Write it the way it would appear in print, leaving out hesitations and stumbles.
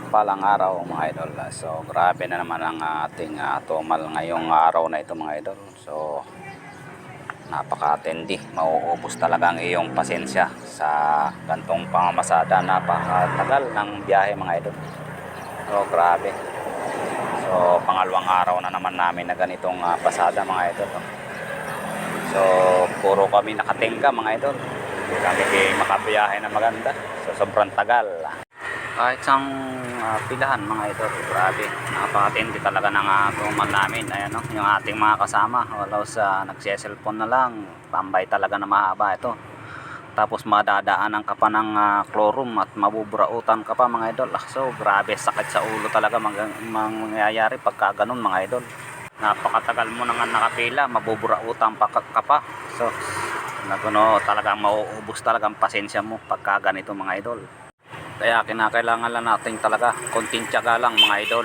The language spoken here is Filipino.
mapagpalang araw mga idol. So grabe na naman ang ating tumal ngayong araw na ito mga idol. So napaka-atindi, mauubos talaga ang iyong pasensya sa gantong pamamasada. Napakatagal ng biyahe mga idol. So grabe. So pangalawang araw na naman namin na ganitong pasada mga idol. So puro kami nakatingka mga idol. Hindi kami makabiyahe na maganda. So sobrang tagal. Kahit sang pilahan mga idol, grabe, napakatindi talaga ng tumal namin. Ayan, no? Yung ating mga kasama, wala sa nagsiselfone na lang, tambay talaga na mahaba ito. Tapos madadaanan ka pa ng chloroom at mabuburautan ka pa mga idol. So grabe, sakit sa ulo talaga mangyayari pagka ganun mga idol. Napakatagal mo nang nakapila, mabuburautan pa ka pa. So talagang mauubos talaga ang pasensya mo pagka ganito mga idol. Kaya kinakailangan lang natin talaga konting tiyaga lang mga idol.